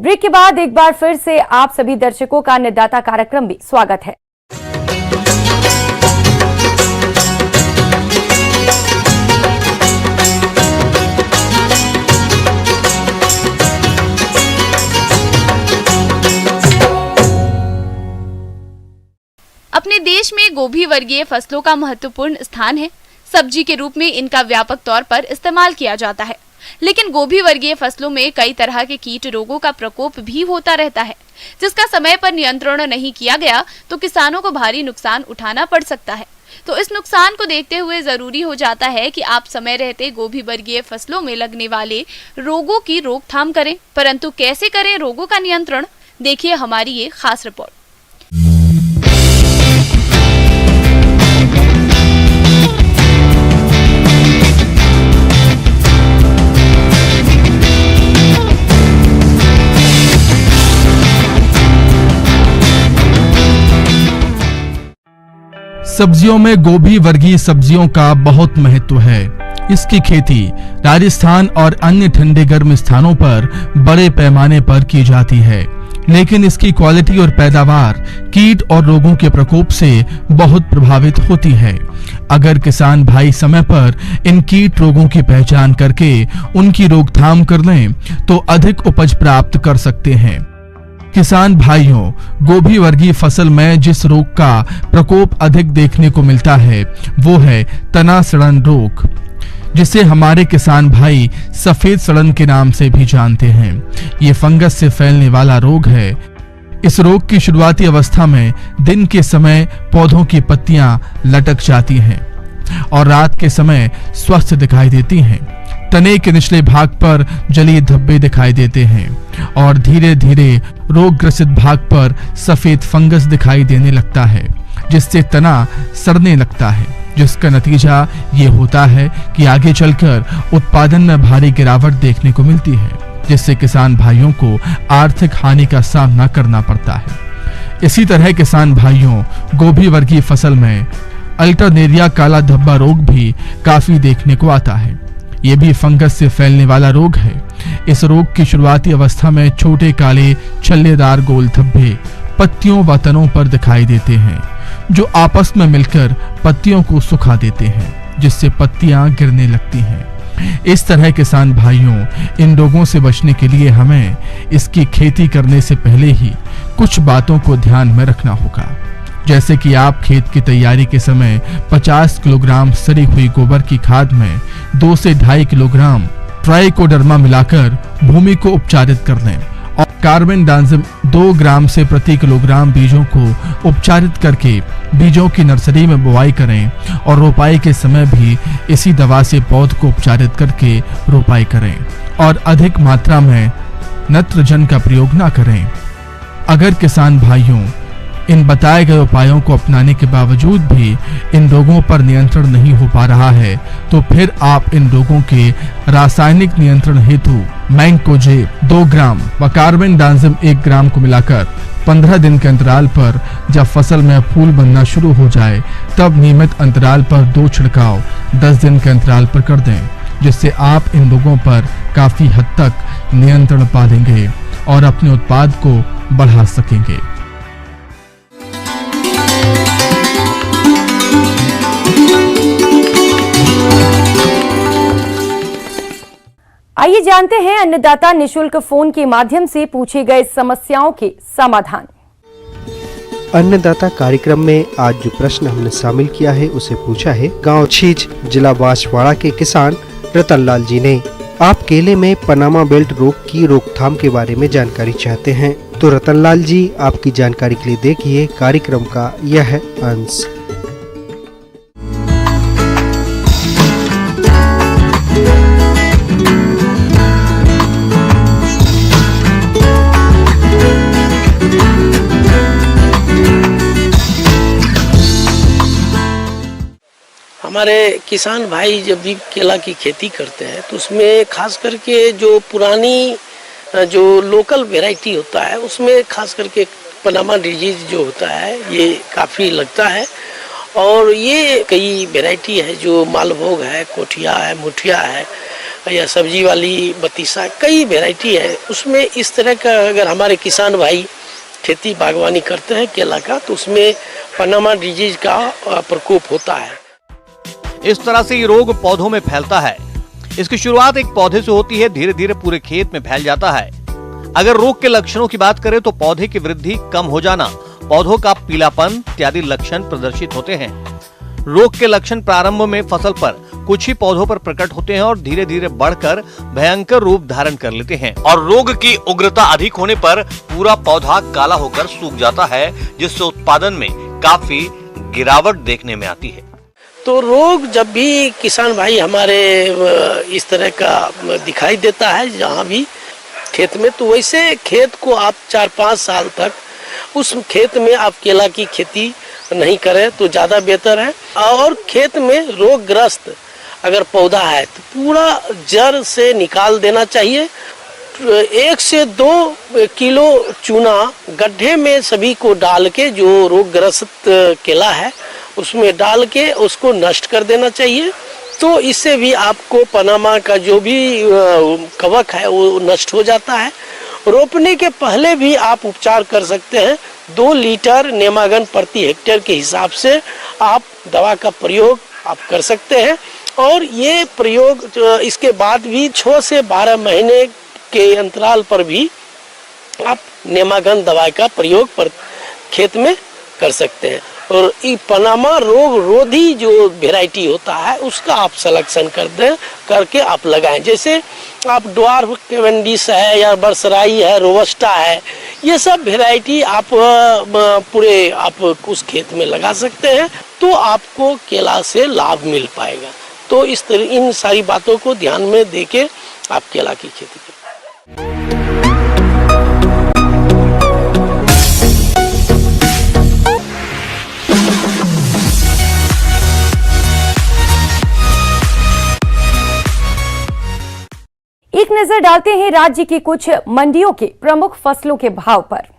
Break के बाद एक बार फिर से आप सभी दर्शकों का अन्नदाता कार्यक्रम में स्वागत है। अपने देश में गोभी वर्गीय फसलों का महत्वपूर्ण स्थान है। सब्जी के रूप में इनका व्यापक तौर पर इस्तेमाल किया जाता है, लेकिन गोभी वर्गीय फसलों में कई तरह के कीट रोगों का प्रकोप भी होता रहता है, जिसका समय पर नियंत्रण नहीं किया गया तो किसानों को भारी नुकसान उठाना पड़ सकता है। तो इस नुकसान को देखते हुए जरूरी हो जाता है कि आप समय रहते गोभी वर्गीय फसलों में लगने वाले रोगों की रोकथाम करें। परंतु कैसे करें रोगों का नियंत्रण, देखिए हमारी ये खास रिपोर्ट। सब्जियों में गोभी वर्गीय सब्जियों का बहुत महत्व है। इसकी खेती राजस्थान और अन्य ठंडे गर्म स्थानों पर बड़े पैमाने पर की जाती है, लेकिन इसकी क्वालिटी और पैदावार कीट और रोगों के प्रकोप से बहुत प्रभावित होती है। अगर किसान भाई समय पर इन कीट रोगों की पहचान करके उनकी रोकथाम कर लें तो अधिक उपज प्राप्त कर सकते हैं। किसान भाइयों, गोभी वर्गीय फसल में जिस रोग का प्रकोप अधिक देखने को मिलता है वो है तना सड़न रोग, जिसे हमारे किसान भाई सफेद सड़न के नाम से भी जानते हैं। ये फंगस से फैलने वाला रोग है। इस रोग की शुरुआती अवस्था में दिन के समय पौधों की पत्तियां लटक जाती हैं और रात के समय स्वस्थ दिखाई देती हैं। तने के निचले भाग पर जलीय धब्बे दिखाई देते हैं और धीरे धीरे रोग ग्रसित भाग पर सफेद फंगस दिखाई देने लगता है, जिससे तना सड़ने लगता है, जिसका नतीजा ये होता है कि आगे चलकर उत्पादन में भारी गिरावट देखने को मिलती है, जिससे किसान भाइयों को आर्थिक हानि का सामना करना पड़ता है। इसी तरह किसान भाइयों, गोभी वर्गीय फसल में अल्टरनेरिया काला धब्बा रोग भी काफी देखने को आता है। ये भी फंगस से फैलने वाला रोग है। इस रोग की शुरुआती अवस्था में छोटे काले छल्लेदार गोल धब्बे पत्तियों व तनों पर दिखाई देते हैं, जो आपस में मिलकर पत्तियों को सुखा देते हैं, जिससे पत्तियां गिरने लगती हैं। इस तरह किसान भाइयों, इन रोगों से बचने के लिए हमें इसकी खेती करने से पहले ही कुछ बातों को ध्यान में रखना होगा, जैसे कि आप खेत की तैयारी के समय 50 किलोग्राम सड़ी हुई गोबर की खाद में 2 से 2.5 किलोग्राम ट्राइकोडर्मा मिलाकर भूमि को उपचारित कर लें और कार्बेंडाजिम 2 ग्राम से प्रति किलोग्राम बीजों को उपचारित करके बीजों की नर्सरी में बुआई करें और रोपाई के समय भी इसी दवा से पौध को उपचारित करके रोपाई करें और अधिक मात्रा में नत्रजन का प्रयोग न करें। अगर किसान भाइयों इन बताए गए उपायों को अपनाने के बावजूद भी इन रोगों पर नियंत्रण नहीं हो पा रहा है, तो फिर आप इन रोगों के रासायनिक नियंत्रण हेतु मैंकोजेब 2 ग्राम व कार्बेंडाजिम 1 ग्राम को मिलाकर 15 दिन के अंतराल पर जब फसल में फूल बनना शुरू हो जाए तब नियमित अंतराल पर 2 छिड़काव 10 दिन के अंतराल पर कर दें, जिससे आप इन रोगों पर काफी हद तक नियंत्रण पा लेंगे और अपने उत्पाद को बढ़ा सकेंगे। आइए जानते हैं अन्नदाता निशुल्क फोन के माध्यम से पूछे गए समस्याओं के समाधान। अन्नदाता कार्यक्रम में आज जो प्रश्न हमने शामिल किया है उसे पूछा है गांव छीज जिला बांसवाड़ा के किसान रतनलाल जी ने। आप केले में पनामा बेल्ट रोग की रोकथाम के बारे में जानकारी चाहते हैं, तो रतनलाल जी आपकी जानकारी के लिए देखिए कार्यक्रम का यह अंश। हमारे किसान भाई जब भी केला की खेती करते हैं तो उसमें खास करके जो पुरानी जो लोकल वैरायटी होता है उसमें खास करके पनामा डिजीज जो होता है ये काफ़ी लगता है। और ये कई वैरायटी है जो मालभोग है, कोठिया है, मुठिया है, या सब्जी वाली बतीसा, कई वैरायटी है। उसमें इस तरह का अगर हमारे किसान भाई खेती बागवानी करते हैं केला का, तो उसमें पनामा डिजीज का प्रकोप होता है। इस तरह से ये रोग पौधों में फैलता है। इसकी शुरुआत एक पौधे से होती है, धीरे धीरे पूरे खेत में फैल जाता है। अगर रोग के लक्षणों की बात करें तो पौधे की वृद्धि कम हो जाना, पौधों का पीलापन इत्यादि लक्षण प्रदर्शित होते हैं। रोग के लक्षण प्रारंभ में फसल पर कुछ ही पौधों पर प्रकट होते हैं और धीरे धीरे बढ़कर भयंकर रूप धारण कर लेते हैं और रोग की उग्रता अधिक होने पर पूरा पौधा काला होकर सूख जाता है, जिससे उत्पादन में काफी गिरावट देखने में आती है। तो रोग जब भी किसान भाई हमारे इस तरह का दिखाई देता है जहाँ भी खेत में, तो वैसे खेत को आप 4-5 साल तक उस खेत में आप केला की खेती नहीं करें तो ज़्यादा बेहतर है। और खेत में रोगग्रस्त अगर पौधा है तो पूरा जड़ से निकाल देना चाहिए। 1 से 2 किलो चूना गड्ढे में सभी को डाल के, जो रोगग्रस्त केला है उसमें डाल के उसको नष्ट कर देना चाहिए। तो इससे भी आपको पनामा का जो भी कवक है वो नष्ट हो जाता है। रोपने के पहले भी आप उपचार कर सकते हैं। 2 लीटर नेमागन प्रति हेक्टेयर के हिसाब से आप दवा का प्रयोग आप कर सकते हैं। और ये प्रयोग इसके बाद भी 6 से 12 महीने के अंतराल पर भी आप नेमागन दवा का प्रयोग पर खेत में कर सकते हैं। और ये पनामा रोग रोधी जो वेराइटी होता है उसका आप सिलेक्शन करके आप लगाएं। जैसे आप ड्वार्फ कैवेंडिश है या बरसराई है, रोबस्टा है, ये सब वेराइटी आप पूरे आप उस खेत में लगा सकते हैं, तो आपको केला से लाभ मिल पाएगा। तो इस तरह इन सारी बातों को ध्यान में देके आप केला की खेती करें। एक नजर डालते हैं राज्य की कुछ मंडियों के प्रमुख फसलों के भाव पर।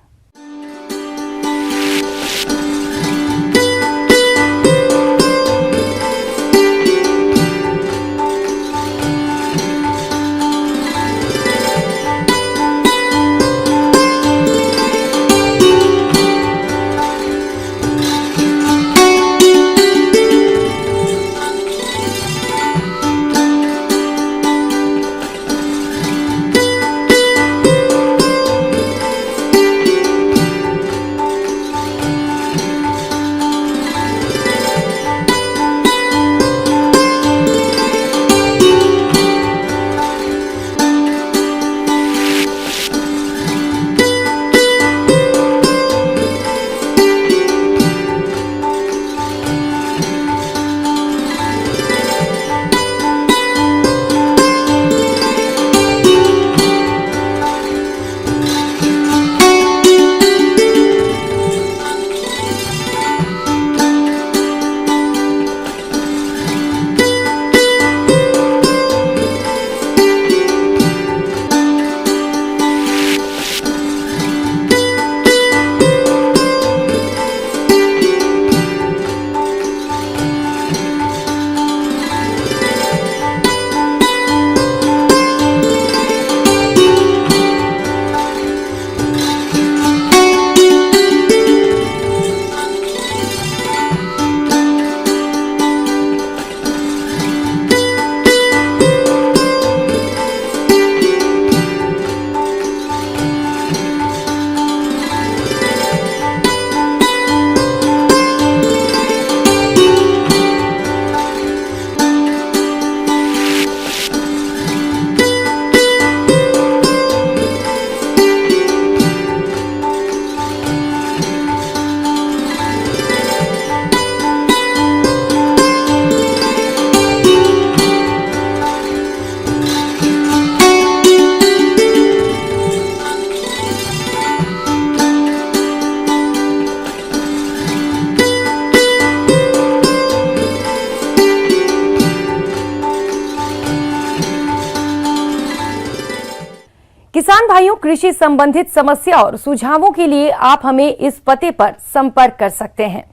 किसान भाइयों, कृषि संबंधित समस्या और सुझावों के लिए आप हमें इस पते पर संपर्क कर सकते हैं।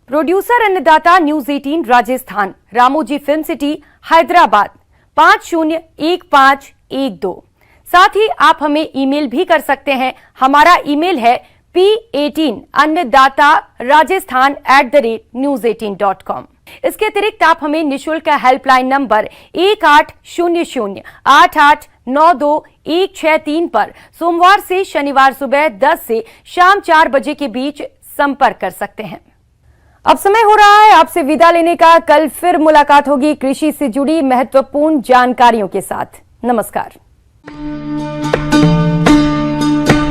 प्रोड्यूसर अन्नदाता news 18 Rajasthan, Ramoji film city, Hyderabad. 501512। साथ ही आप हमें ईमेल भी कर सकते हैं। हमारा ईमेल है p18annadatarajasthan@news18.com। इसके अतिरिक्त आप हमें निशुल्क हेल्पलाइन नंबर 1800-8892-163 पर सोमवार से शनिवार सुबह 10 से शाम 4 बजे के बीच संपर्क कर सकते हैं। अब समय हो रहा है आपसे विदा लेने का। कल फिर मुलाकात होगी कृषि से जुड़ी महत्वपूर्ण जानकारियों के साथ। नमस्कार।